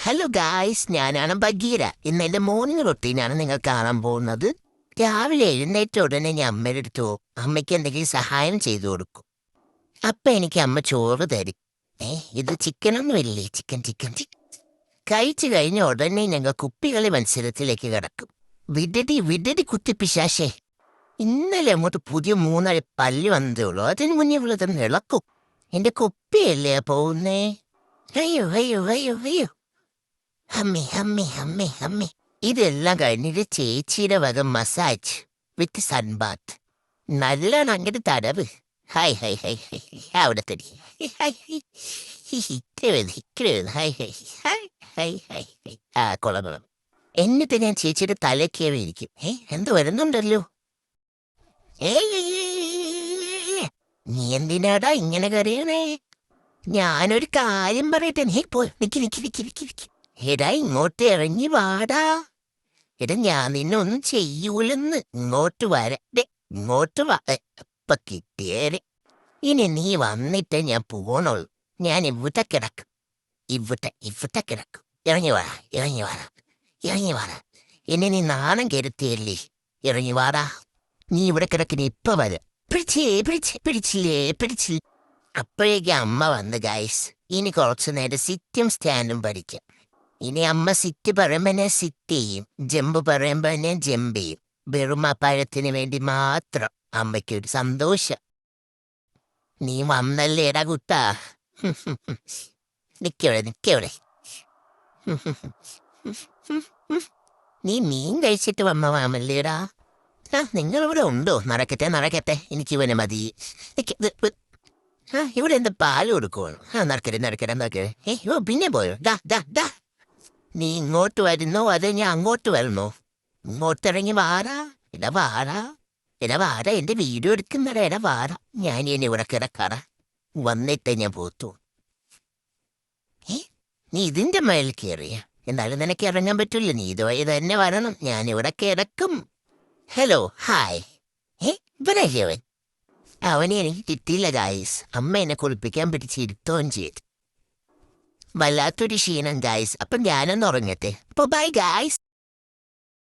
Hello guys, ഞാനാണ് ബഗീര. ഇന്ന് എൻ്റെ മോർണിംഗ് റൊട്ടീനാണ് നിങ്ങൾ കാണാൻ പോകുന്നത്. രാവിലെ എഴുന്നേറ്റ ഉടനെ ഞാൻ അമ്മയുടെ അടുത്ത് പോകും. അമ്മയ്ക്ക് എന്തെങ്കിലും സഹായം ചെയ്തു കൊടുക്കും. അപ്പം എനിക്ക് അമ്മ ചോറ് തരും. ഇത് ചിക്കനൊന്നും ഇല്ലേ? ചിക്കൻ ചിക്കൻ ചിക്കൻ കഴിച്ചു കഴിഞ്ഞ ഉടനെ ഞങ്ങൾ കുപ്പികളി മത്സരത്തിലേക്ക് കിടക്കും. വിടടി വിടടി കുത്തിപ്പിശാശേ. ഇന്നലെ അങ്ങോട്ട് പുതിയ 3 പല്ല് വന്നതേ ഉള്ളൂ. അതിന് മുന്നേ ഇവിടെ തന്നെ ഇളക്കും. എൻ്റെ കുപ്പിയല്ലേ പോകുന്നേ? അയ്യോ അയ്യോ അയ്യോ അയ്യോ. അമ്മേ അമ്മേ അമ്മേ അമ്മേ. ഇതെല്ലാം കഴിഞ്ഞിട്ട് ചേച്ചിയുടെ വക മസാജ് വിത്ത് സൺബാത്ത്. നല്ലോണം അങ്ങോട്ട് തടവ്. Hi high high high. അവിടെ തടി. High high high high high high. ആ കൊള്ളാം. എന്നിട്ട് ഞാൻ ചേച്ചിയുടെ തലക്കേറി ഇരിക്കും. എന്ത് വരുന്നുണ്ടല്ലോ. നീ എന്തിനാടാ ഇങ്ങനെ കറിയണേ? ഞാനൊരു കാര്യം പറയട്ടെ. നീ പോയി നിക്ക് നിക്ക് നിക്ക് നിക്ക് നിക്ക്. എടാ ഇങ്ങോട്ട് ഇറങ്ങി വാടാ. എടാ ഞാൻ നിന്നെ ഒന്നും ചെയ്യൂലെന്ന്. ഇങ്ങോട്ട് വരട്ടെ, ഇങ്ങോട്ട് വാ. ഇപ്പൊ കിട്ടിയേരെ. ഇനി നീ വന്നിട്ട് ഞാൻ പോണുള്ളൂ. ഞാൻ ഇവിടെ കിടക്കും. ഇവിടെ കിടക്കും. ഇറങ്ങി വാടാ, ഇറങ്ങി വാടാ, ഇറങ്ങി വാടാ. എന്നെ നീ നാണം കരുത്തിയല്ലേ? ഇറങ്ങി വാടാ. നീ ഇവിടെ കിടക്കിന് ഇപ്പൊ വരാം. പിടിച്ചില്ലേ. അപ്പോഴേക്ക് അമ്മ വന്ന് ഗൈസ്. ഇനി കുറച്ചു നേരം സിറ്റും സ്റ്റാൻഡും പഠിക്കാം. ഇനി അമ്മ സിറ്റ് പറയുമ്പോ ഞാൻ സിറ്റ് ചെയ്യും, ജമ്പ് പറയുമ്പോ ഞാൻ ജമ്പ് ചെയ്യും. വെറും ആ പഴത്തിന് വേണ്ടി മാത്രം. അമ്മയ്ക്കൊരു സന്തോഷം. നീ വന്നല്ലേടാ കുട്ടാ. നിക്കവിടെ. നീ മീൻ കഴിച്ചിട്ട് വന്ന മാമല്ലേടാ. നിങ്ങളിവിടെ ഉണ്ടോ? നടക്കട്ടെ, എനിക്ക് ഇവനെ മതി. ഇവിടെ എന്താ പാല് കൊടുക്കുവാണ്? നടക്കട്ടെ. പിന്നെ പോയോ? ഡാ. നീ ഇങ്ങോട്ട് വരുന്നോ അതോ ഞാൻ അങ്ങോട്ട് വരണോ? ഇങ്ങോട്ടിറങ്ങി വാടാ. വാടാ. എന്റെ വീഡിയോ എടുക്കുന്നടാ. വാടാ. ഞാൻ ഇനി ഇവിടെ കിടക്കാറ. വന്നിട്ട് ഞാൻ പോത്തു. നീ ഇതിന്റെ മേൽ കയറിയ. എന്നാലും നിനക്ക് ഇറങ്ങാൻ പറ്റില്ല. നീ ഇതുവഴി തന്നെ വരണം. ഞാനിവിടെ കിടക്കും. Hello hi. ഇവനവൻ. അവനെ എനിക്ക് കിട്ടിയില്ല ഗായ്സ്. അമ്മ എന്നെ കുളിപ്പിക്കാൻ പിടിച്ചിരുത്തോൻ ചെയ്ത്. വല്ലാത്തൊരു ക്ഷീണം ഗായ്സ്. അപ്പം ഞാനൊന്ന് ഉറങ്ങട്ടെ. അപ്പൊ ബൈ ഗായ്സ്.